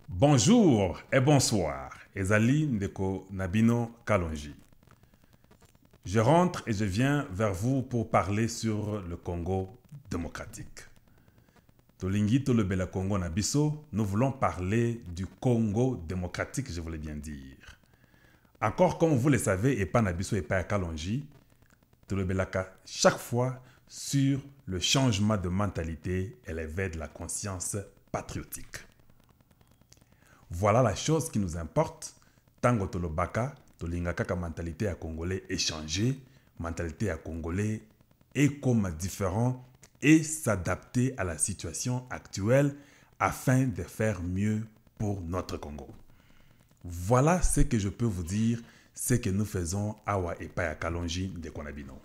Bonjour et bonsoir. Ezali Ndeko Nabino Kalonji. Je rentre et je viens vers vous pour parler sur le Congo démocratique. Tolingi to le Bela Congo Nabiso, nous voulons parler du Congo démocratique, je voulais bien dire. Encore comme vous le savez, et pas Nabiso et pas Kalonji, to le Belaka chaque fois sur le changement de mentalité et l'éveil de la conscience patriotique. Voilà la chose qui nous importe. Tango tolobaka, tolingaka ka mentalité à Congolais échanger, mentalité à Congolais et comme différent et s'adapter à la situation actuelle afin de faire mieux pour notre Congo. Voilà ce que je peux vous dire, ce que nous faisons à Awa et Paya Kalonji de Konabino.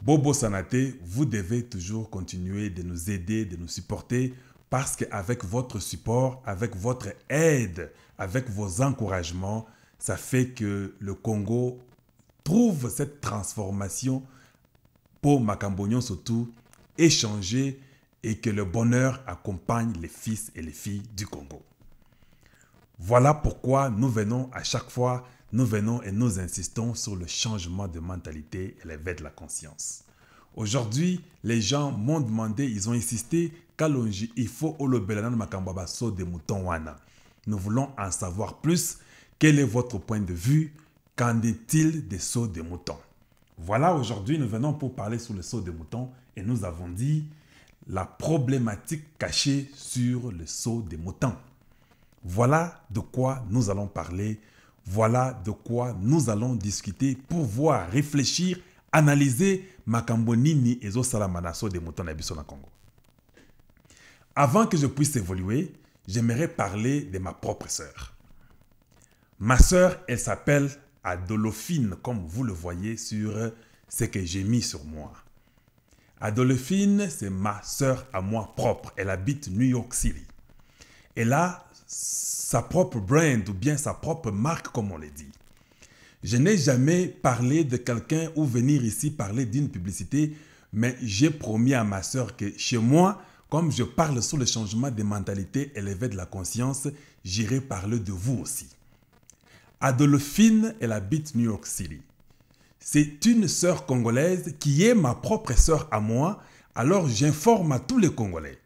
Bobo Sanate, vous devez toujours continuer de nous aider, de nous supporter parce qu'avec votre support, avec votre aide, avec vos encouragements, ça fait que le Congo trouve cette transformation pour Makambonyon surtout, échanger et que le bonheur accompagne les fils et les filles du Congo. Voilà pourquoi nous venons à chaque fois, nous venons et nous insistons sur le changement de mentalité et l'éveil de la conscience. Aujourd'hui, les gens m'ont demandé, ils ont insisté, Kalonji, il faut olobelana makambaba so de mouton wana. Nous voulons en savoir plus. Quel est votre point de vue? Qu'en est-il des sauts de moutons? Voilà, aujourd'hui, nous venons pour parler sur le saut de moutons et nous avons dit la problématique cachée sur le saut des moutons. Voilà de quoi nous allons parler. Voilà de quoi nous allons discuter pour voir, réfléchir, analyser Makambonini et Zosalamana saut des moutons na biso na Congo. Avant que je puisse évoluer, j'aimerais parler de ma propre sœur. Ma sœur, elle s'appelle Adolophine, comme vous le voyez sur ce que j'ai mis sur moi. Adolophine, c'est ma sœur à moi propre. Elle habite New York City. Elle a sa propre brand ou bien sa propre marque, comme on le dit. Je n'ai jamais parlé de quelqu'un ou venir ici parler d'une publicité, mais j'ai promis à ma sœur que chez moi, comme je parle sur le changement de mentalité et l'éveil de la conscience, j'irai parler de vous aussi. Adolophine, elle habite New York City. C'est une sœur congolaise qui est ma propre sœur à moi, alors j'informe à tous les Congolais.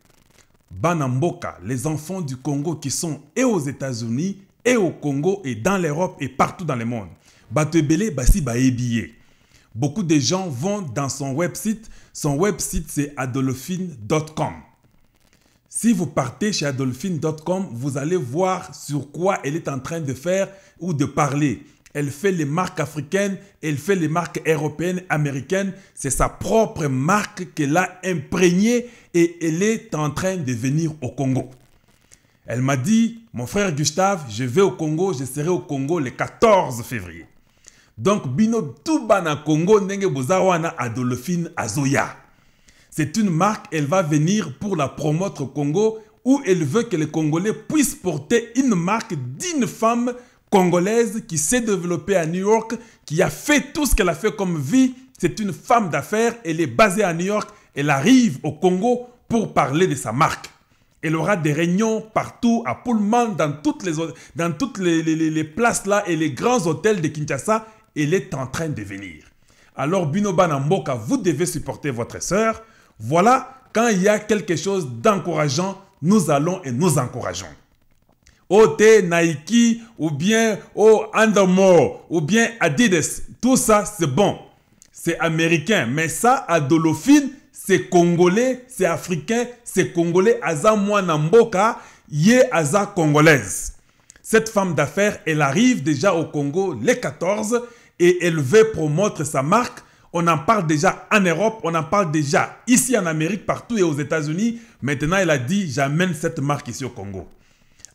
Banamboka, les enfants du Congo qui sont et aux États-Unis, et au Congo, et dans l'Europe, et partout dans le monde. Batebele, basi baebiye. Beaucoup de gens vont dans son website. Son website, c'est adolophine.com. Si vous partez chez adolophine.com, vous allez voir sur quoi elle est en train de faire ou de parler. Elle fait les marques africaines, elle fait les marques européennes, américaines. C'est sa propre marque qu'elle a imprégnée et elle est en train de venir au Congo. Elle m'a dit, mon frère Gustave, je vais au Congo, je serai au Congo le 14 février. Donc, Bino Toubana Congo, Nenge Bozawana Adolophine Azoya. C'est une marque, elle va venir pour la promouvoir au Congo où elle veut que les Congolais puissent porter une marque d'une femme congolaise qui s'est développée à New York, qui a fait tout ce qu'elle a fait comme vie. C'est une femme d'affaires, elle est basée à New York, elle arrive au Congo pour parler de sa marque. Elle aura des réunions partout, à Pullman, dans toutes les places là et les grands hôtels de Kinshasa. Elle est en train de venir. Alors, Binoba Namboka, vous devez supporter votre sœur. Voilà, quand il y a quelque chose d'encourageant, nous allons et nous encourageons. OT, Nike, ou bien Under Armour, ou bien Adidas, tout ça, c'est bon. C'est américain. Mais ça, Adolophine, c'est congolais, c'est africain, c'est congolais. Aza Mwana Mboka, yé Aza congolaise. Cette femme d'affaires, elle arrive déjà au Congo les 14 et elle veut promouvoir sa marque. On en parle déjà en Europe, on en parle déjà ici en Amérique, partout et aux États-Unis. Maintenant, elle a dit, j'amène cette marque ici au Congo.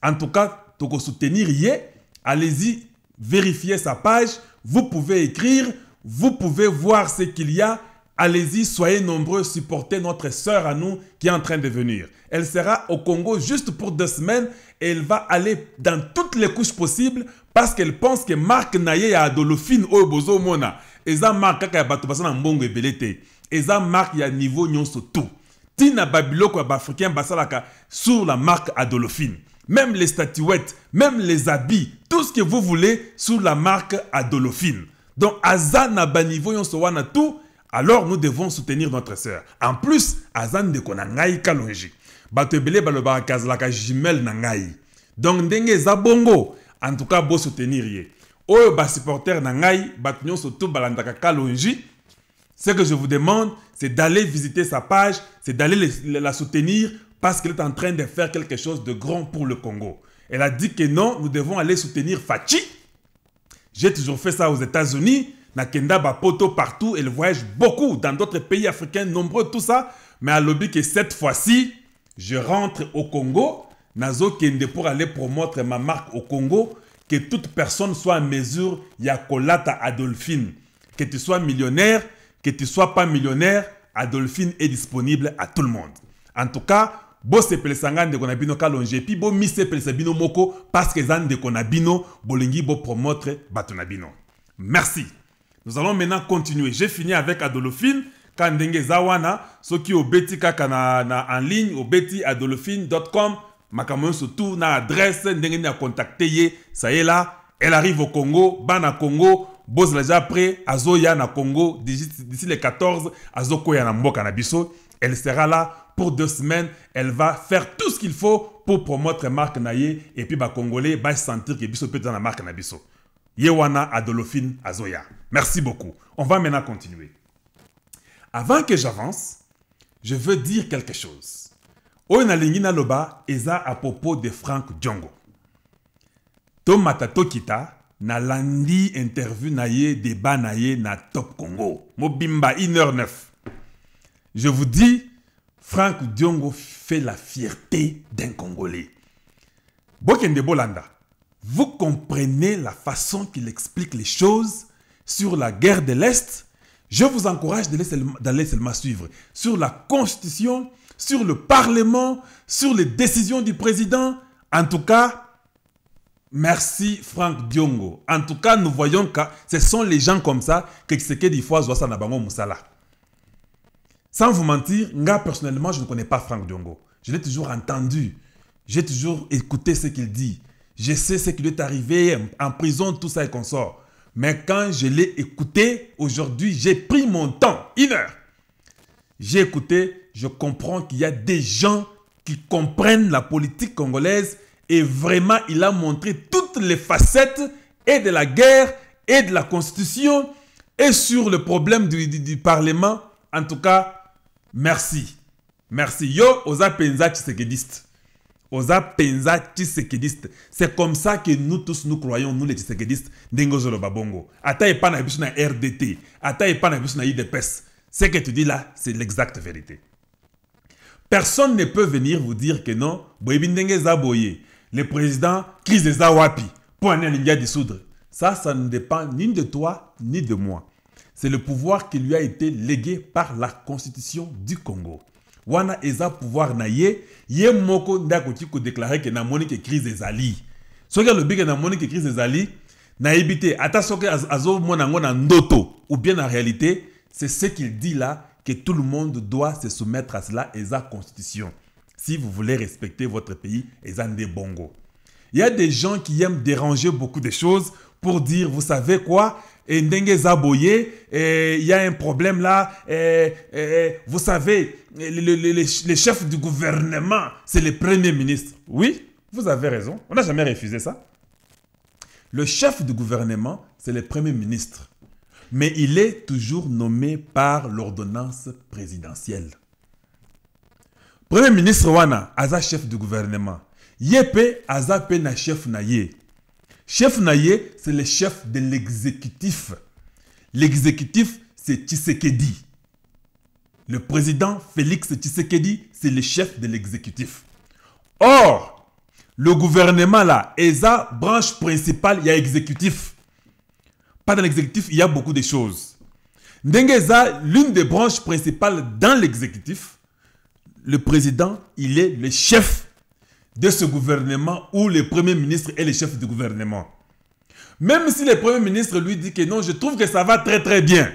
En tout cas, pour soutenir Yé, allez-y, vérifiez sa page. Vous pouvez écrire, vous pouvez voir ce qu'il y a. Allez-y, soyez nombreux, supportez notre sœur à nous qui est en train de venir. Elle sera au Congo juste pour 2 semaines et elle va aller dans toutes les couches possibles parce qu'elle pense que Marc Naye a Adolophine au Bozo Mona. Eza marque kaka ya bato basana mbongo ebelete. Eza marque ya niveau nyonso tout. Tina babiloko ya bafricain basalaka sur la marque Adolophine. même les statuettes, même les habits, tout ce que vous voulez sous la marque Adolofine. Donc, Aza na banivo yon sowana tout, alors nous devons soutenir notre sœur. En plus, Aza ndeko na ngai kalonji. Bato ebele baloba kazlaka jumelle na ngai. Donc, ndenge za bongo, en tout cas, beau soutenir ye. Oyo ba supporter na ngai, bato nyon surtout balandaka kalonji. Ce que je vous demande, c'est d'aller visiter sa page, c'est d'aller la soutenir parce qu'elle est en train de faire quelque chose de grand pour le Congo. Elle a dit que non, nous devons aller soutenir Fachi. J'ai toujours fait ça aux États-Unis. Nakenda Bapoto partout. Elle voyage beaucoup dans d'autres pays africains, nombreux, tout ça. Mais à lobby que cette fois-ci, je rentre au Congo. Nazo Kende pour aller promouvoir ma marque au Congo. Que toute personne soit en mesure, Yakolata Adolfine. Que tu sois millionnaire, que tu sois pas millionnaire, Adolfine est disponible à tout le monde. En tout cas, bo sepele sangane de konabino kalonje pi bo mi sepele sabino moko parce que zan de konabino bolingi bo promotre batonabino. Merci. Nous allons maintenant continuer. J'ai fini avec Adolofine. Kandenge zawana soki obeti kaka na en ligne obeti adolofine.com makamon surtout na adresse ndenge ni a contacter ye ça y est là, elle arrive au Congo, bana Congo, boss la déjà prêt azoya na Congo d'ici le 14 azokoya na mboka na biso. Elle sera là pour 2 semaines, elle va faire tout ce qu'il faut pour promouvoir marque naye et puis ba Congolais va sentir que biso peut dans la marque na biso. Yewana Adolofine Azoya. Merci beaucoup. On va maintenant continuer. Avant que j'avance, je veux dire quelque chose. Oina lingina loba eza à propos de Frank Diongo. Tomata Tokita na landi interview naye débat naye na Top Congo. Mobimba 1h09. Je vous dis, Frank Diongo fait la fierté d'un Congolais. Bokende Bolanda, vous comprenez la façon qu'il explique les choses sur la guerre de l'Est. Je vous encourage d'aller seulement suivre sur la Constitution, sur le Parlement, sur les décisions du président. En tout cas, merci Frank Diongo. En tout cas, nous voyons que ce sont les gens comme ça que Tshisekedi fois Zouassa Nabango Moussala. Sans vous mentir, moi personnellement, je ne connais pas Frank Diongo. Je l'ai toujours entendu. J'ai toujours écouté ce qu'il dit. Je sais ce qui lui est arrivé en prison, tout ça et qu'on sort. Mais quand je l'ai écouté, aujourd'hui, j'ai pris mon temps, 1 heure. J'ai écouté, je comprends qu'il y a des gens qui comprennent la politique congolaise et vraiment, il a montré toutes les facettes et de la guerre et de la constitution et sur le problème du Parlement. En tout cas, merci. Merci. Yo, oza penza tshisekediste. Oza penza tshisekediste. C'est comme ça que nous tous, nous croyons, nous les tshisekedistes, d'Engozolo Babongo. Ata epa na biso na RDT. Ata epa na biso na IDPS. Ce que tu dis là, c'est l'exacte vérité. Personne ne peut venir vous dire que non, Boebindenge Zaboye, le président, crise Zawapi, pour aller à l'India dissoudre. Ça ne dépend ni de toi, ni de moi. C'est le pouvoir qui lui a été légué par la constitution du Congo. Wana eza pouvoir na ye moko ndako tiko déclarer que na moni que crise ezali. Soki le big na moni que crise ezali, na ebité ata soki azo mona ngona ndoto ou bien en réalité, c'est ce qu'il dit là que tout le monde doit se soumettre à cela eza constitution. Si vous voulez respecter votre pays, eza nde bongo. Il y a des gens qui aiment déranger beaucoup de choses pour dire, vous savez quoi, et Ndenge Zaboye, il y a un problème là, vous savez, les chefs du gouvernement, c'est le premier ministre. Oui, vous avez raison, on n'a jamais refusé ça. Le chef du gouvernement, c'est le premier ministre. Mais il est toujours nommé par l'ordonnance présidentielle. Premier ministre Wana, aza chef du gouvernement. Yepe, aza pe na chef na ye. Chef Naye, c'est le chef de l'exécutif. L'exécutif, c'est Tshisekedi. Le président Félix Tshisekedi, c'est le chef de l'exécutif. Or, le gouvernement là, ESA, branche principale, il y a exécutif. Pas dans l'exécutif, il y a beaucoup de choses. Ndengeza, l'une des branches principales dans l'exécutif, le président, il est le chef de ce gouvernement où le premier ministre est le chef du gouvernement. Même si le premier ministre lui dit que non, je trouve que ça va très très bien.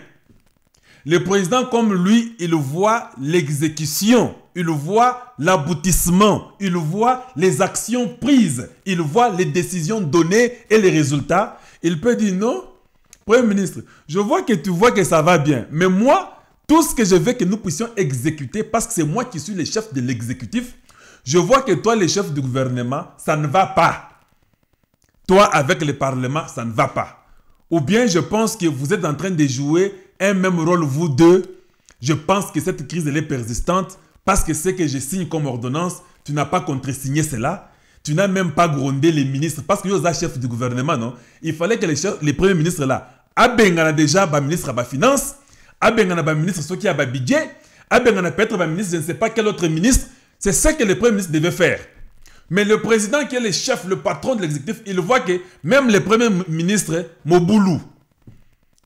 Le président, comme lui, il voit l'exécution, il voit l'aboutissement, il voit les actions prises, il voit les décisions données et les résultats. Il peut dire non, Premier ministre, je vois que tu vois que ça va bien, mais moi, tout ce que je veux que nous puissions exécuter, parce que c'est moi qui suis le chef de l'exécutif, je vois que toi, le chef du gouvernement, ça ne va pas. Toi, avec le Parlement, ça ne va pas. Ou bien je pense que vous êtes en train de jouer un même rôle, vous deux. Je pense que cette crise, elle est persistante parce que ce que je signe comme ordonnance, tu n'as pas contresigné cela. Tu n'as même pas grondé les ministres parce que vous êtes chef du gouvernement, non? Il fallait que les premiers ministres là, Abengana déjà, ministre de la Finance, Abengana ministre ce qui a budget, Abengana peut-être ministre, je ne sais pas quel autre ministre. C'est ce que le premier ministre devait faire. Mais le président qui est le chef, le patron de l'exécutif, il voit que même le premier ministre, Moboulou,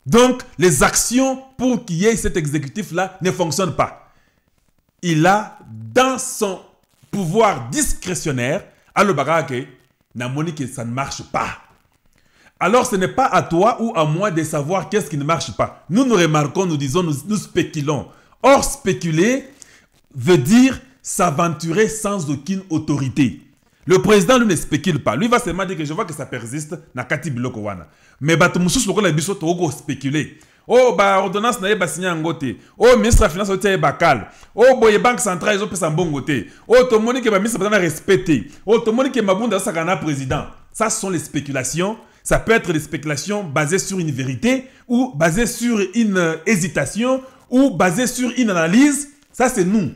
donc les actions pour qu'il y ait cet exécutif-là ne fonctionnent pas. Il a dans son pouvoir discrétionnaire, à le bagage, que ça ne marche pas. Alors ce n'est pas à toi ou à moi de savoir qu'est-ce qui ne marche pas. Nous nous remarquons, nous disons, nous spéculons. Or, spéculer veut dire s'aventurer sans aucune autorité. Le président, lui, ne spécule pas. Lui va seulement dire que je vois que ça persiste na kati biloko wana. Mais batumoussous lokola biso to spéculer. Oh, ordonnance na yeba signé ngote. Oh, ministre de la Finance ote bakal. Oh, boye banque centrale ils pesa mbongote. Oh, to moni ke ba ministre ba respecté. Oh, to moni ke mabunda sakana président. Ça ce sont les spéculations. Ça peut être des spéculations basées sur une vérité ou basées sur une hésitation ou basées sur une analyse. Ça c'est nous.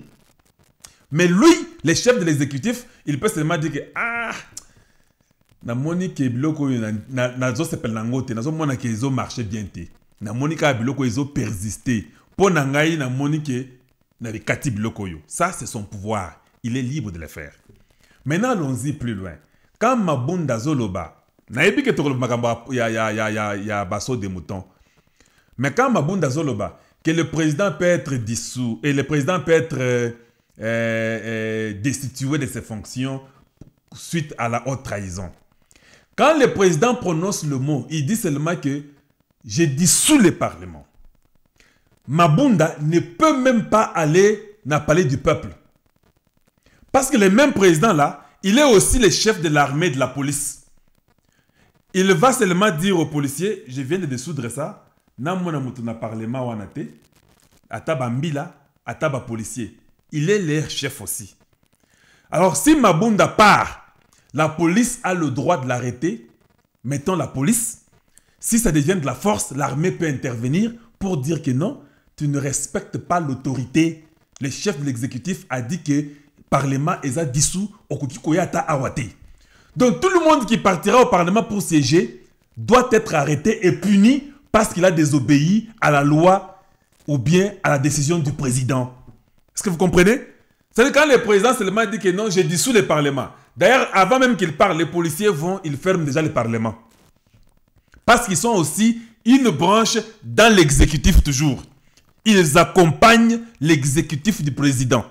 Mais lui, le chef de l'exécutif, il peut seulement dire que na moni ke biloko na zo sepel nangote, na zo mona ke zo marché bien te. Na moni ka biloko zo persister. Po na ngai na moni ke na bikati biloko yo. Ça c'est son pouvoir. Il est libre de le faire. Maintenant allons-y plus loin. Quand Mabunda Zoloba, na yebi ke tokolo makamba ya baso de mouton. Mais quand Mabunda Zoloba, que le président peut être dissous et le président peut être destitué de ses fonctions suite à la haute trahison. Quand le président prononce le mot, il dit seulement que j'ai dissous le Parlement. Mabunda ne peut même pas aller dans le palais du peuple. Parce que le même président là, il est aussi le chef de l'armée et de la police. Il va seulement dire aux policiers, je viens de dissoudre ça, namona mutuna parlement wanate, ataba mbila, ataba policier. Il est leur chef aussi. Alors, si Mabunda part, la police a le droit de l'arrêter. Mettons la police. Si ça devient de la force, l'armée peut intervenir pour dire que non, tu ne respectes pas l'autorité. Le chef de l'exécutif a dit que le Parlement est dissous au Kukikoyata Awate. Donc, tout le monde qui partira au Parlement pour siéger doit être arrêté et puni parce qu'il a désobéi à la loi ou bien à la décision du président. Est-ce que vous comprenez? C'est quand le président seulement dit que non, j'ai dissous le Parlement. D'ailleurs, avant même qu'il parle, les policiers ils ferment déjà le Parlement. Parce qu'ils sont aussi une branche dans l'exécutif toujours. Ils accompagnent l'exécutif du président.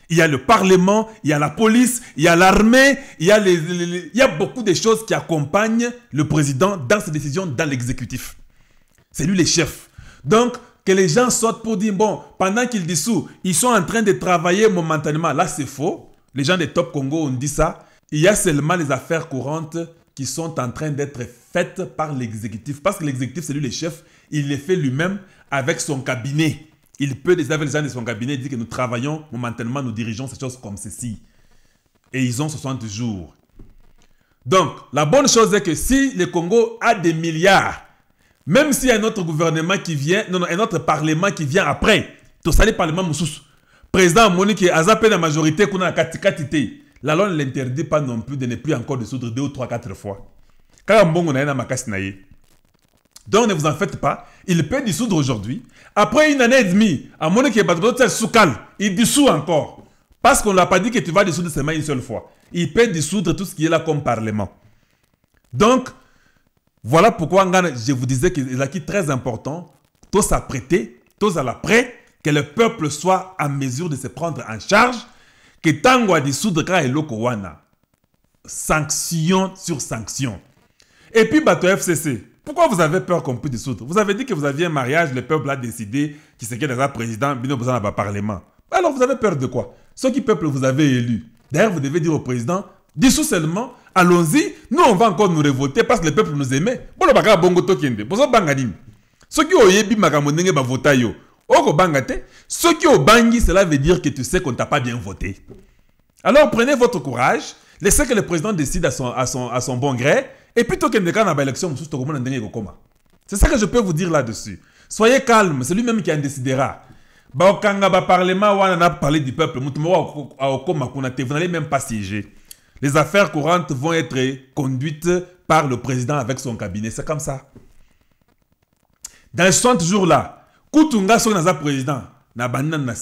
Il y a le Parlement, il y a la police, il y a l'armée, il y a beaucoup de choses qui accompagnent le président dans ses décisions dans l'exécutif. C'est lui le chef. Donc, que les gens sortent pour dire, bon, pendant qu'ils dissout, ils sont en train de travailler momentanément. Là, c'est faux. Les gens de Top Congo ont dit ça. Il y a seulement les affaires courantes qui sont en train d'être faites par l'exécutif. Parce que l'exécutif, c'est lui le chef. Il les fait lui-même avec son cabinet. Il peut les avec les gens de son cabinet dire que nous travaillons momentanément, nous dirigeons ces choses comme ceci. Et ils ont 60 jours. Donc, la bonne chose est que si le Congo a des milliards, même s'il y a un autre gouvernement qui vient, non, un autre parlement qui vient après, tout ça, le parlement moussous. Président Monique a zappé la majorité qu'on a katikatité. La loi ne l'interdit pas non plus de ne plus encore dissoudre 2 ou 3, 4 fois. Quand on a donc ne vous en faites pas, il peut dissoudre aujourd'hui. Après une année et demie, à Monique il dissout encore. Parce qu'on ne l'a pas dit que tu vas dissoudre seulement une seule fois. Il peut dissoudre tout ce qui est là comme parlement. Donc, voilà pourquoi je vous disais que c'est très important, tous s'apprêter, tous à l'après, que le peuple soit en mesure de se prendre en charge, que tango a dissoudre quand il wana, sanction sur sanction. Et puis bato FCC, Pourquoi vous avez peur qu'on puisse dissoudre? Vous avez dit que vous aviez un mariage, le peuple a décidé qu'il s'est déjà président, bien besoin d'un parlement. Alors vous avez peur de quoi? Ce qui peuple vous avez élu. D'ailleurs, vous devez dire au président, dissous seulement, allons-y, nous on va encore nous révolter parce que le peuple nous aimait. Bon, le baka bongo tokende, pour ça bangadim. Ceux qui ont yebi makamondenge ba vota yo, oko bangate. Ceux qui ont bangi, cela veut dire que tu sais qu'on t'a pas bien voté. Alors prenez votre courage, laissez que le président décide à son bon gré, et puis tokende quand on a élection, c'est ça que je peux vous dire là-dessus. Soyez calme, c'est lui-même qui en décidera. Baokanga ba parlement, on a parlé du peuple, vous n'allez même pas siéger. Les affaires courantes vont être conduites par le président avec son cabinet. C'est comme ça. Dans les 60 jours là, Koutunga son naza président, na banane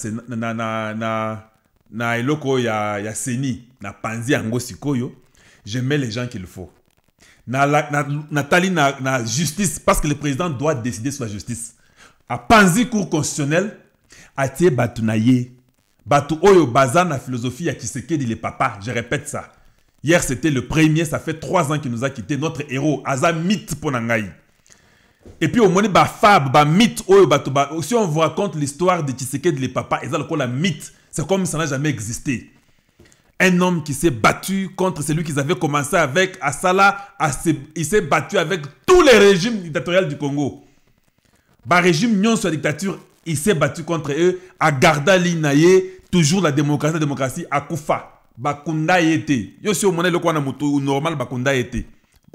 na eloko ya seni, na panzi ango sikoyo, je mets les gens qu'il faut. Nathalie na justice, parce que le président doit décider sur la justice. A panzi cour constitutionnel, a tie batu na ye. Batu oyo baza na philosophie ya Tshisekedi le papa, je répète ça. Hier c'était le premier, ça fait 3 ans qu'il nous a quitté, notre héros, Aza mythe pour Nangaï. Et puis au moins, ba fab, ba mythe, si on vous raconte l'histoire de Tshisekedi le papa, et ça le la mythe, c'est comme ça n'a jamais existé. Un homme qui s'est battu contre celui qu'ils avaient commencé avec, Assala, il s'est battu avec tous les régimes dictatoriaux du Congo. Ba régime non sur la dictature, il s'est battu contre eux, à Garda Linaye, toujours la démocratie, à Koufa. Bakunda été. Yo si au monnaie le quoi na moto normal bakunda été.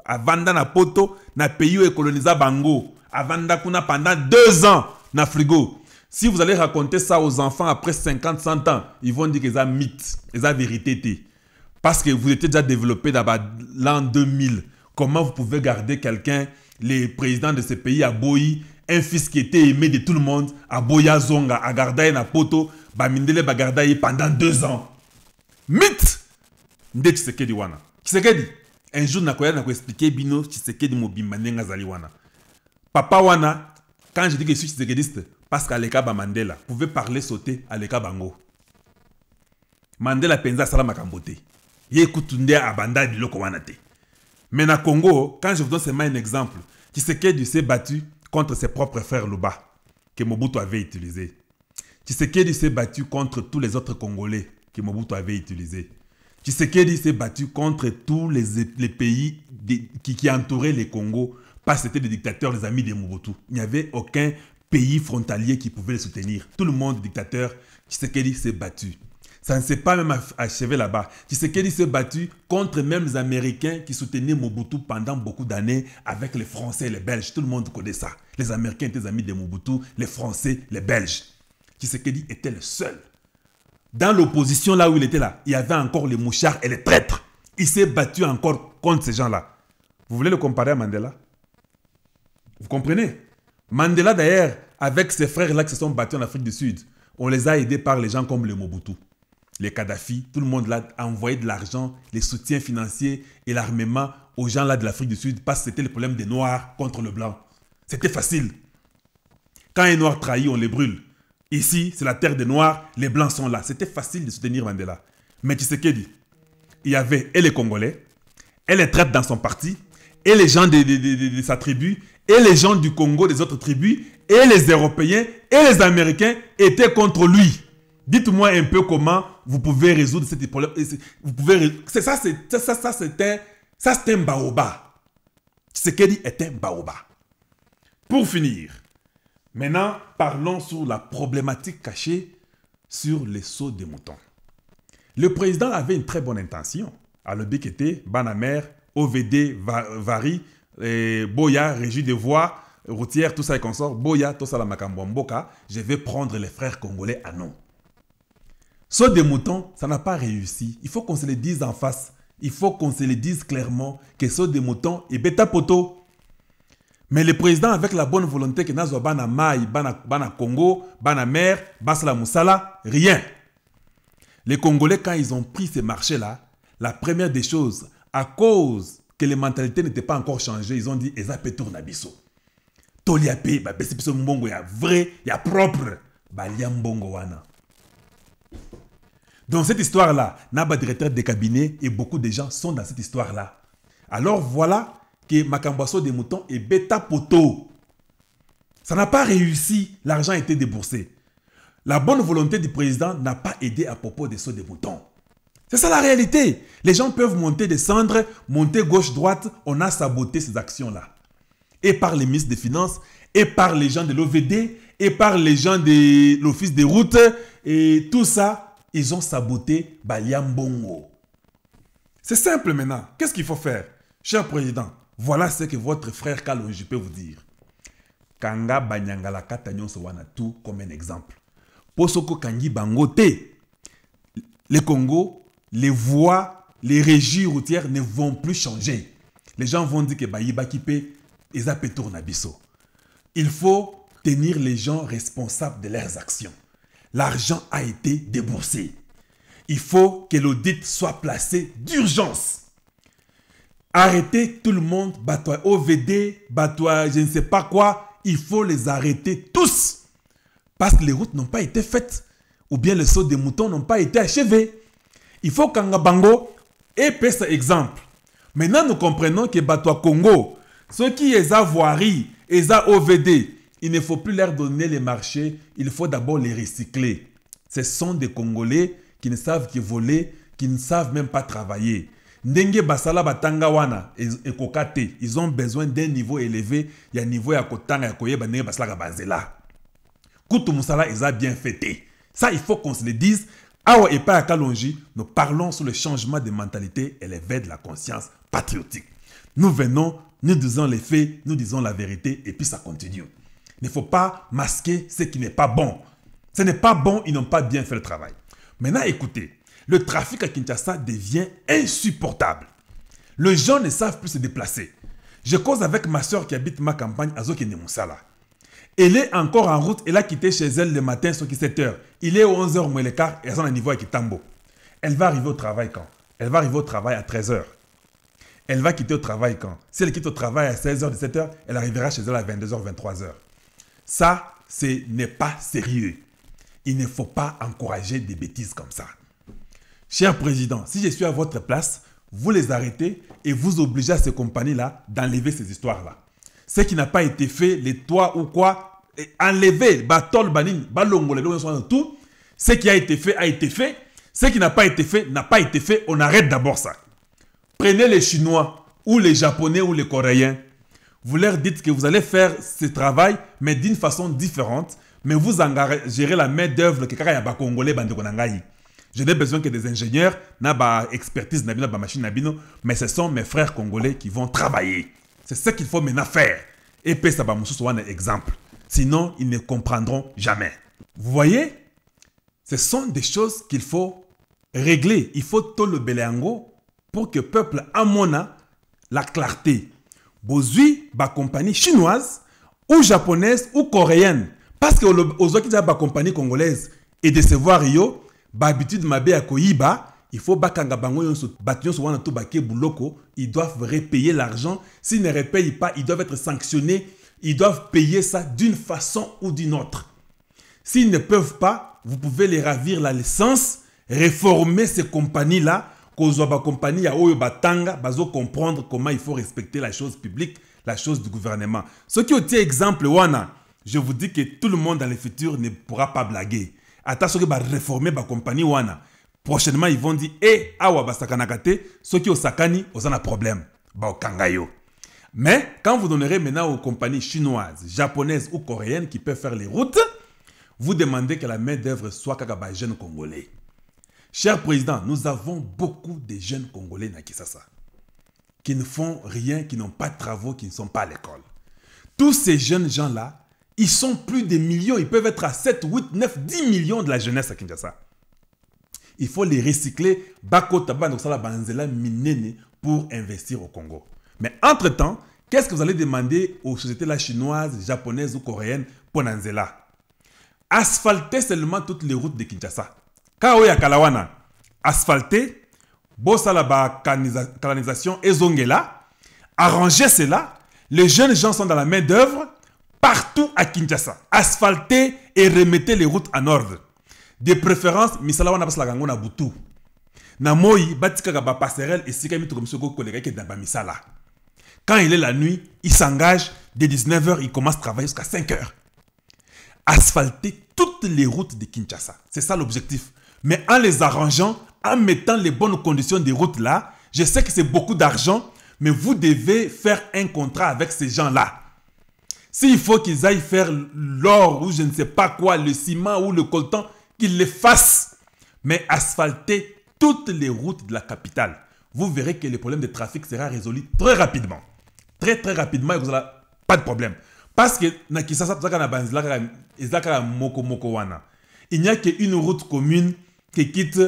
Avanda na poto na pays où colonisa bango. Avanda kuna pendant 2 ans na frigo. Si vous allez raconter ça aux enfants après 50, 100 ans, ils vont dire que c'est un mythe, c'est la vérité. Parce que vous étiez déjà développé dans l'an 2000. Comment vous pouvez garder quelqu'un, les présidents de ce pays à Boyi, un fils qui était aimé de tout le monde, à Boya Zonga, à Gardaï na poto, Bamindele Bagardaï pendant 2 ans. Mythe de Tshisekedi wana. Tshisekedi, un jour nakoya nako expliquer bino Tshisekedi mobimba nenga zali wana. Papa wana, quand je dis que je suis tshisekediste, parce qu'à l'Eka Mandela, pouvait parler sauter à l'Eka Bango. Mandela penza sala makambote. Ye kutunde abanda biloko wana te. Mais na Congo, quand je vous donne seulement un exemple, Tshisekedi s'est battu contre ses propres frères Luba, que Mobutu avait utilisé. Tshisekedi s'est battu contre tous les autres Congolais que Mobutu avait utilisé. Tshisekedi s'est battu contre tous les pays qui entouraient les Congo, parce que c'était des dictateurs, les amis de Mobutu. Il n'y avait aucun pays frontalier qui pouvait les soutenir. Tout le monde dictateur, Tshisekedi s'est battu. Ça ne s'est pas même achevé là-bas. Tshisekedi s'est battu contre même les Américains qui soutenaient Mobutu pendant beaucoup d'années avec les Français et les Belges. Tout le monde connaît ça. Les Américains étaient les amis de Mobutu, les Français, les Belges. Tshisekedi était le seul. Dans l'opposition, là où il était là, il y avait encore les mouchards et les traîtres. Il s'est battu encore contre ces gens-là. Vous voulez le comparer à Mandela? Vous comprenez? Mandela, d'ailleurs, avec ses frères-là qui se sont battus en Afrique du Sud, on les a aidés par les gens comme les Mobutu, les Kadhafi. Tout le monde là a envoyé de l'argent, les soutiens financiers et l'armement aux gens là de l'Afrique du Sud parce que c'était le problème des Noirs contre le Blanc. C'était facile. Quand un Noir trahit, on les brûle. Ici, c'est la terre des Noirs, les Blancs sont là. C'était facile de soutenir Mandela. Mais Tshisekedi, il y avait et les Congolais, et les traites dans son parti, et les gens de sa tribu, et les gens du Congo, des autres tribus, et les Européens, et les Américains étaient contre lui. Dites-moi un peu comment vous pouvez résoudre ces problèmes. Vous pouvez, c'était un baobab. Tshisekedi était un baobab. Pour finir, maintenant, parlons sur la problématique cachée sur les sauts des moutons. Le président avait une très bonne intention. À l'Obékété, Banamer, OVD, Vari, Boya, Régie des voies routières, tout ça et consort, Boya, tout ça la Makambomboka, je vais prendre les frères congolais à nous. Saut des moutons, ça n'a pas réussi. Il faut qu'on se le dise en face. Il faut qu'on se le dise clairement que saut des moutons est bêta poto. Mais le président, avec la bonne volonté que Nazo Bana Maï, Bana Congo, Bana Mer, Basala Moussala, rien. Les Congolais, quand ils ont pris ces marchés-là, la première des choses, à cause que les mentalités n'étaient pas encore changées, ils ont dit Eza Petour Nabiso. Toliapé, Bessipiso Mbongo, il y a vrai, il y a propre. Balia Mbongo Wana. Dans cette histoire-là, Naba directeur de cabinet et beaucoup de gens sont dans cette histoire-là. Alors voilà que Makambasso des moutons et Beta Poto. Ça n'a pas réussi, l'argent a été déboursé. La bonne volonté du président n'a pas aidé à propos des sauts des moutons. C'est ça la réalité. Les gens peuvent monter, descendre, monter gauche-droite. On a saboté ces actions-là. Et par les ministres des Finances, et par les gens de l'OVD, et par les gens de l'Office des routes, et tout ça, ils ont saboté Baliambongo. C'est simple maintenant. Qu'est-ce qu'il faut faire? Cher président, voilà ce que votre frère Kalonji peut vous dire. Kanga Banyangala Katanyon Sowana tout comme un exemple. Posoko Kangi Bangote. Le Congo, les voies, les régies routières ne vont plus changer. Les gens vont dire que Bayiba Kipe, Ezape Tournabiso. Il faut tenir les gens responsables de leurs actions. L'argent a été déboursé. Il faut que l'audit soit placé d'urgence. Arrêtez tout le monde, batois OVD, batois je ne sais pas quoi. Il faut les arrêter tous. Parce que les routes n'ont pas été faites. Ou bien les sauts des moutons n'ont pas été achevés. Il faut qu'Angabango ait ce exemple. Maintenant, nous comprenons que batois Congo, ceux qui les a voiries, les a OVD, il ne faut plus leur donner les marchés. Il faut d'abord les recycler. Ce sont des Congolais qui ne savent que voler, qui ne savent même pas travailler. Ndenge basala batanga wana et kokate, ils ont besoin d'un niveau élevé. Il y a un niveau ya kotanga ya koyeba ndenge basala bazela. Kutu musala ils a bien fêté. Ça il faut qu'on se le dise. Awa et pas à Kalonji, nous parlons sur le changement de mentalité et l'éveil de la conscience patriotique. Nous venons, nous disons les faits, nous disons la vérité et puis ça continue. Il ne faut pas masquer ce qui n'est pas bon. Ce n'est pas bon, ils n'ont pas bien fait le travail. Maintenant, écoutez, le trafic à Kinshasa devient insupportable. Les gens ne savent plus se déplacer. Je cause avec ma soeur qui habite ma campagne à Zokene Moussala. Elle est encore en route, elle a quitté chez elle le matin, sur 7 h. Il est 11 h moins le quart et elle est à niveau avec Kitambo. Elle va arriver au travail quand? Elle va arriver au travail à 13 h. Elle va quitter au travail quand? Si elle quitte au travail à 16 h, 17 h, elle arrivera chez elle à 22 h, 23 h. Ça, ce n'est pas sérieux. Il ne faut pas encourager des bêtises comme ça. Cher président, si je suis à votre place, vous les arrêtez et vous obligez à ces compagnies-là d'enlever ces histoires-là. Ce qui n'a pas été fait, les toits ou quoi, enlever, batol, banin, balongo, les tout. Ce qui a été fait, a été fait. Ce qui n'a pas été fait, n'a pas été fait. On arrête d'abord ça. Prenez les Chinois, ou les Japonais, ou les Coréens. Vous leur dites que vous allez faire ce travail, mais d'une façon différente. Mais vous engagérez la main d'œuvre que quelqu'un a congolais bandekonangai. Je n'ai besoin que des ingénieurs, n'a pas expertise, n'a pas machine, mais ce sont mes frères congolais qui vont travailler. C'est ce qu'il faut maintenant faire. Et puis ça va me soit un exemple. Sinon, ils ne comprendront jamais. Vous voyez, ce sont des choses qu'il faut régler. Il faut tout le beléango pour que le peuple amona la clarté. Bozui, ba compagnie chinoise, ou japonaise, ou coréenne. Parce que aux autres qui ont des compagnies congolaises et de se voir yo, ba habitude mabe à koyiba, il faut bakanga bango yonso bation so wana to baké bouloko, ils doivent repayer l'argent. S'ils ne repayent pas, ils doivent être sanctionnés. Ils doivent payer ça d'une façon ou d'une autre. S'ils ne peuvent pas, vous pouvez les ravir la licence, réformer ces compagnies-là, qu'aux ba compagnie ya oyo batanga, bazo comprendre comment il faut respecter la chose publique, la chose du gouvernement. Ce qui est exemple wana, je vous dis que tout le monde dans le futur ne pourra pas blaguer. Attention que va réformer la compagnie wana. Prochainement, ils vont dire awa basakanakate, ceux qui ont sakani, ils ont un problème. Ba kangayo. Mais quand vous donnerez maintenant aux compagnies chinoises, japonaises ou coréennes qui peuvent faire les routes, vous demandez que la main d'œuvre soit kaka jeunes congolais. Cher président, nous avons beaucoup de jeunes congolais na Kinshasa qui ne font rien, qui n'ont pas de travaux, qui ne sont pas à l'école. Tous ces jeunes gens-là, ils sont plus de millions, ils peuvent être à 7, 8, 9, 10 millions de la jeunesse à Kinshasa. Il faut les recycler pour investir au Congo. Mais entre-temps, qu'est-ce que vous allez demander aux sociétés là, chinoises, japonaises ou coréennes pour Nanzela? Asphalter seulement toutes les routes de Kinshasa. Kaoya Kalawana, asphalter, bossala ba canalisation et zongela, arranger cela. Les jeunes gens sont dans la main d'œuvre partout à Kinshasa. Asphalter et remettre les routes en ordre. De préférence, misala wana basala gango na butu. Na moi, batika ba passerelle et sika mitu comme ce go kolega qui dans ba misala. Quand il est la nuit, il s'engage. Dès 19h, il commence à travailler jusqu'à 5h. Asphalter toutes les routes de Kinshasa. C'est ça l'objectif. Mais en les arrangeant, en mettant les bonnes conditions des routes là, je sais que c'est beaucoup d'argent, mais vous devez faire un contrat avec ces gens-là. S'il faut qu'ils aillent faire l'or ou je ne sais pas quoi, le ciment ou le coltan, qu'ils le fassent. Mais asphalter toutes les routes de la capitale. Vous verrez que le problème de trafic sera résolu très rapidement. Très rapidement et vous n'aurez pas de problème. Parce que il n'y a qu'une route commune qui quitte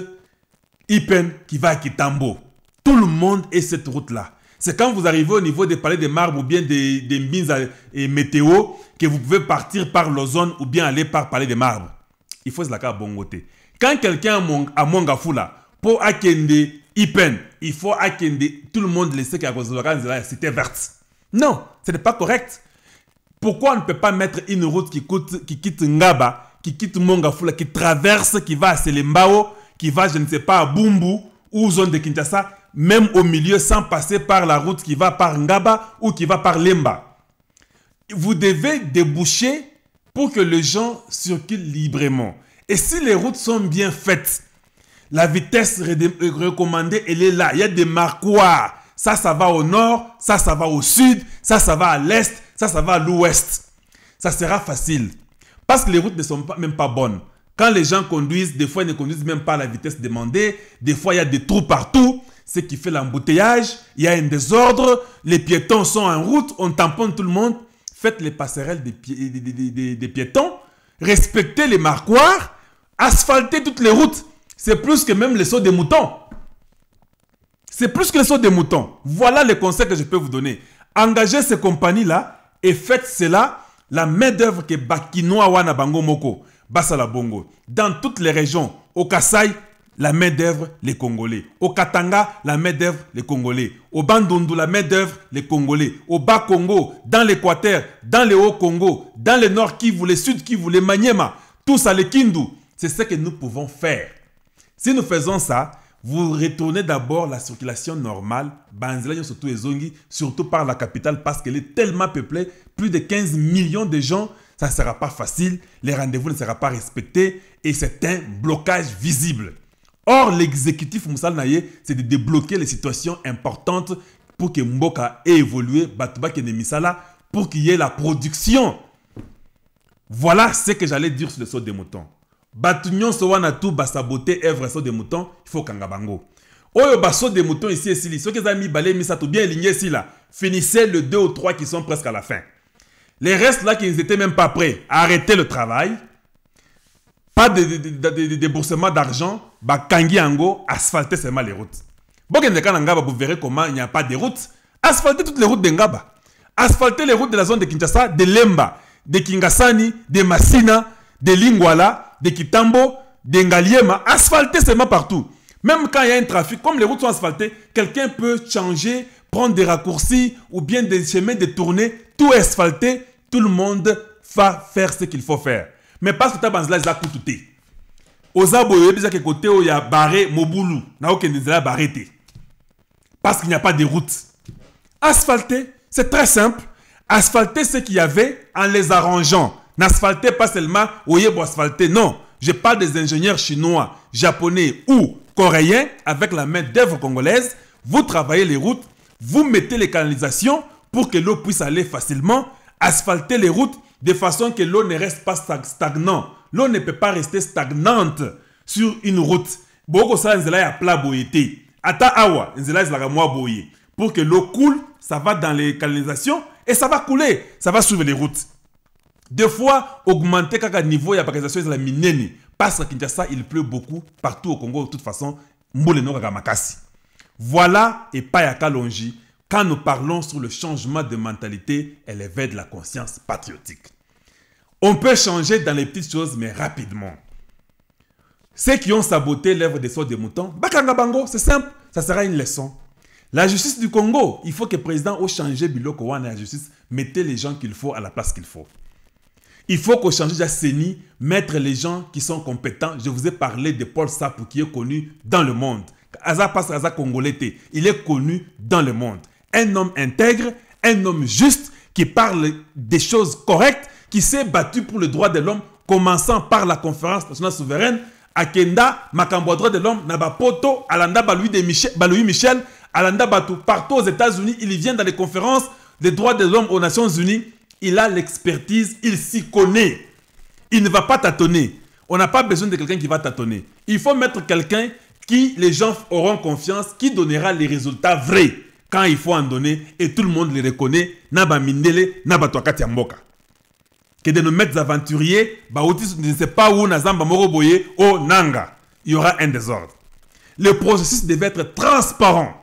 Ipen qui va à Kitambo. Tout le monde est cette route-là. C'est quand vous arrivez au niveau des palais des marbres ou bien des Mbinza et météo que vous pouvez partir par l'ozone ou bien aller par palais des marbres. Il faut se la bon côté. Quand quelqu'un a Mongafula pour Akende Ipen, il faut Akende, tout le monde le sait qu'à cause de la cité verte. Non, ce n'est pas correct. Pourquoi on ne peut pas mettre une route qui quitte Ngaba, qui quitte Mongafula, qui traverse, qui va à Selembao, qui va, je ne sais pas, à Bumbu ou zone de Kinshasa, même au milieu sans passer par la route qui va par Ngaba ou qui va par Lemba. Vous devez déboucher pour que les gens circulent librement. Et si les routes sont bien faites, la vitesse recommandée, elle est là. Il y a des marquoirs. Ça va au nord, ça va au sud, ça va à l'est, ça va à l'ouest. Ça sera facile. Parce que les routes ne sont même pas bonnes. Quand les gens conduisent, des fois, ils ne conduisent même pas à la vitesse demandée. Des fois, il y a des trous partout. Ce qui fait l'embouteillage. Il y a un désordre. Les piétons sont en route. On tamponne tout le monde. Faites les passerelles des piétons. Respectez les marquoirs. Asphaltez toutes les routes. C'est plus que même les sauts des moutons. C'est plus que les sauts des moutons. Voilà les conseils que je peux vous donner. Engagez ces compagnies-là et faites cela. La main-d'œuvre que Bakinoa Wana Bango Moko, Basala Bongo. Dans toutes les régions, au Kasaï, la main-d'œuvre, les Congolais. Au Katanga, la main-d'œuvre, les Congolais. Au Bandundu, la main-d'œuvre, les Congolais. Au Bas-Congo, dans l'Équateur, dans le Haut-Congo, dans le Nord Kivu, le Sud Kivu, le Maniema, tous à l'Ekindu. C'est ce que nous pouvons faire. Si nous faisons ça, vous retournez d'abord la circulation normale, surtout par la capitale, parce qu'elle est tellement peuplée, plus de 15 millions de gens, ça ne sera pas facile, les rendez-vous ne seront pas respectés et c'est un blocage visible. Or, l'exécutif Moussal Naye, c'est de débloquer les situations importantes pour que Mboka ait évolué, Batouba Kenemisala, pour qu'il y ait la production. Voilà ce que j'allais dire sur le saut des moutons. Batunion sowana tout basaboté œuvre saut des moutons, il faut kangabango. Oyo basso des moutons ici et ici, ceux qui ont mis balé misato bien aligné ici là, finissez le 2 ou 3 qui sont presque à la fin. Les restes là qui n'étaient même pas prêts, arrêtez le travail. Pas de déboursement d'argent, bakangi ango, asphaltez seulement les routes. Bon, vous verrez comment il n'y a pas de routes. Asphaltez toutes les routes de Ngaba. Asphaltez les routes de la zone de Kinshasa, de Lemba, de Kingasani, de Massina, de Lingwala, de Kitambo, de Ngaliema. Asphaltez seulement partout. Même quand il y a un trafic, comme les routes sont asphaltées, quelqu'un peut changer, prendre des raccourcis ou bien des chemins détournés, tout asphalté, tout le monde va faire ce qu'il faut faire. Mais parce que tu as banzela, ils ont tout été. Ozabo, il y a déjà quelque côté où il y a barré Moboulou. N'a aucun désir barré. Parce qu'il n'y a pas de route. Asphalter, c'est très simple. Asphalter ce qu'il y avait en les arrangeant. N'asphaltez pas seulement au yébo asphalter. Non. Je parle des ingénieurs chinois, japonais ou coréens avec la main d'œuvre congolaise. Vous travaillez les routes. Vous mettez les canalisations pour que l'eau puisse aller facilement. Asphalter les routes de façon que l'eau ne reste pas stagnante. L'eau ne peut pas rester stagnante sur une route. Boko sa nzela ya plat boyete. Ata awa nzela zela mwa boye. Pour que l'eau coule, ça va dans les canalisations et ça va couler. Ça va suivre les routes. Deux fois, augmenter kaka niveau ya canalisation de la minene. Parce que Kinshasa, il pleut beaucoup partout au Congo. De toute façon, mbole no kaka makasi. Voilà et pas ya kalonji. Quand nous parlons sur le changement de mentalité et l'éveil de la conscience patriotique. On peut changer dans les petites choses, mais rapidement. Ceux qui ont saboté l'œuvre des sauts des moutons, Bakanga Bango, c'est simple, ça sera une leçon. La justice du Congo, il faut que le président ait changé Biloko Wana la justice, mettez les gens qu'il faut à la place qu'il faut. Il faut qu'on change Jasseni, mettre les gens qui sont compétents. Je vous ai parlé de Paul Sapou qui est connu dans le monde. Aza passe Aza Congolais, il est connu dans le monde. Un homme intègre, un homme juste qui parle des choses correctes, qui s'est battu pour le droit de l'homme, commençant par la conférence nationale souveraine, Akenda, Makambo droit de l'homme, Nabapoto, Alanda Louis Michel, Alanda Batou, partout aux États-Unis, il vient dans les conférences des droits de l'homme aux Nations Unies, il a l'expertise, il s'y connaît. Il ne va pas tâtonner. On n'a pas besoin de quelqu'un qui va tâtonner. Il faut mettre quelqu'un qui les gens auront confiance, qui donnera les résultats vrais quand il faut en donner et tout le monde les reconnaît. Naba Mindele, Naba Toakati Mboka. Que de nos maîtres aventuriers, je ne sais pas où, Nazamba Moroboye, au Nanga. Il y aura un désordre. Le processus devait être transparent.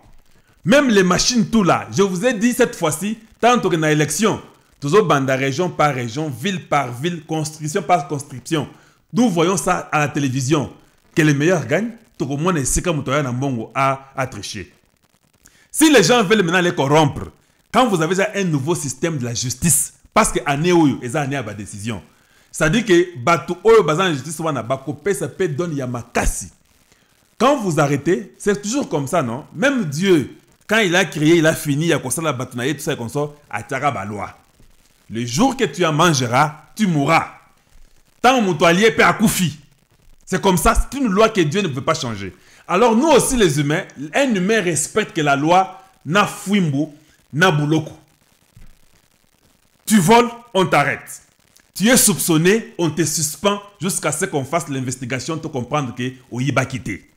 Même les machines, tout là. Je vous ai dit cette fois-ci, tant que dans l'élection, toujours banda région par région, ville par ville, construction par construction. Nous voyons ça à la télévision. Que les meilleurs gagnent, tout le monde est à tricher. Si les gens veulent maintenant les corrompre, quand vous avez déjà un nouveau système de la justice, parce que année où ils ont année à la décision, ça dit que batu oyo bazan justice wana bakope ça peut donner yamakasi. Quand vous arrêtez, c'est toujours comme ça, non? Même Dieu, quand il a créé, il a fini, il a construit la batunaye, tout ça comme ça, à Tiara loi. Le jour que tu en mangeras, tu mourras. Tant mon toilier peut accoufi. C'est comme ça, c'est une loi que Dieu ne peut pas changer. Alors nous aussi les humains, un humain respecte que la loi na fouimbo, na bouloko. Tu voles, on t'arrête. Tu es soupçonné, on te suspend jusqu'à ce qu'on fasse l'investigation pour comprendre que Oyiba quitté.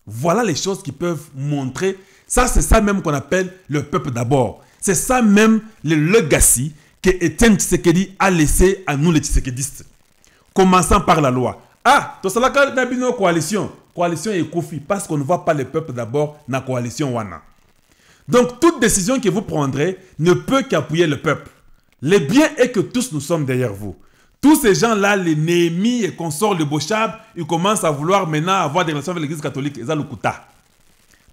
Voilà les choses qui peuvent montrer. Ça, c'est ça même qu'on appelle le peuple d'abord. C'est ça même le legacy que Etienne Tshisekedi a laissé à nous les Tshisekedistes. Commençant par la loi. Ah, tout ça là, quand on a une coalition. Coalition et Kofi, parce qu'on ne voit pas le peuple d'abord dans la coalition Wana. Donc, toute décision que vous prendrez ne peut qu'appuyer le peuple. Le bien est que tous nous sommes derrière vous. Tous ces gens-là, les Néhémie et consorts, le Bochab, ils commencent à vouloir maintenant avoir des relations avec l'église catholique. Ils ont le kuta.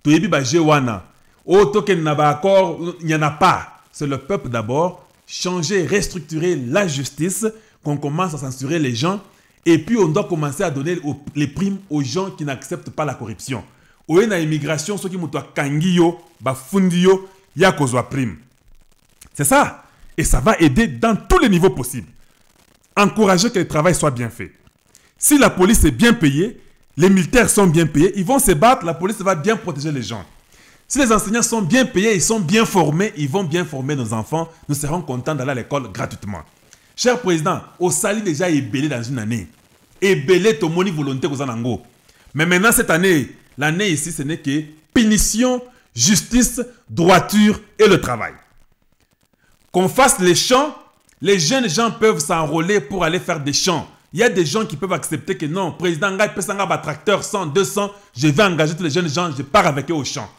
Toyebi ba Jewana. Oh, token naba accord, il n'y en a pas. C'est le peuple d'abord. Changer, restructurer la justice, qu'on commence à censurer les gens. Et puis, on doit commencer à donner les primes aux gens qui n'acceptent pas la corruption. Ou une immigration, ceux qui m'ont kangiyo, ba fundiyo, ya kozwa prime. C'est ça. Et ça va aider dans tous les niveaux possibles. Encourager que le travail soit bien fait. Si la police est bien payée, les militaires sont bien payés, ils vont se battre, la police va bien protéger les gens. Si les enseignants sont bien payés, ils sont bien formés, ils vont bien former nos enfants, nous serons contents d'aller à l'école gratuitement. Cher président, au Sali déjà est belé dans une année. Et belé ton moni volonté aux anango. Mais maintenant cette année, l'année ici, ce n'est que punition, justice, droiture et le travail. Qu'on fasse les champs, les jeunes gens peuvent s'enrôler pour aller faire des champs. Il y a des gens qui peuvent accepter que non, président Ngai peut s'engager tracteur 100, 200, je vais engager tous les jeunes gens, je pars avec eux au champ.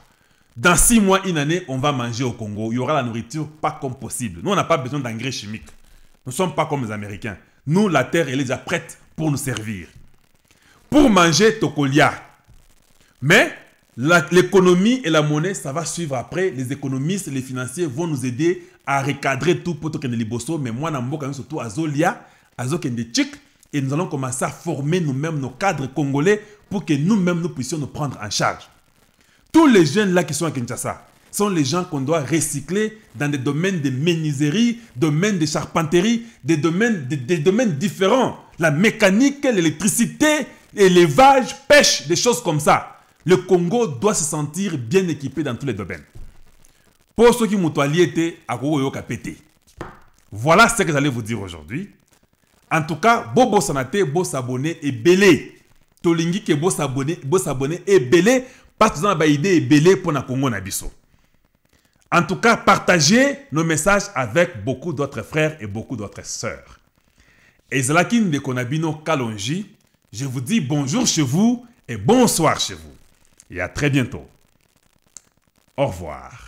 Dans 6 mois, une année, on va manger au Congo. Il y aura la nourriture pas comme possible. Nous, on n'a pas besoin d'engrais chimiques. Nous ne sommes pas comme les Américains. Nous, la terre, elle est déjà prête pour nous servir. Pour manger, Tokolia. Mais l'économie et la monnaie, ça va suivre après. Les économistes, les financiers vont nous aider à recadrer tout pour que liboso. Mais moi, je surtout à Zolia, à Zokendechik. Et nous allons commencer à former nous-mêmes nos cadres congolais pour que nous-mêmes nous puissions nous prendre en charge. Tous les jeunes là qui sont à Kinshasa sont les gens qu'on doit recycler dans des domaines de menuiserie, domaines de charpenterie, des domaines différents. La mécanique, l'électricité, l'élevage, pêche, des choses comme ça. Le Congo doit se sentir bien équipé dans tous les domaines. Pour ceux qui m'ont été à Gogoyoka pété. Voilà ce que j'allais vous dire aujourd'hui. En tout cas, bobo sanate, beau s'abonner et belé. Tolingi que beau s'abonner et belé. Parce que vous avez une idée belé pour na Congo Nabiso. En tout cas, partagez nos messages avec beaucoup d'autres frères et beaucoup d'autres sœurs. Et Zalakin de Konabino Kalonji, je vous dis bonjour chez vous et bonsoir chez vous. Et à très bientôt. Au revoir.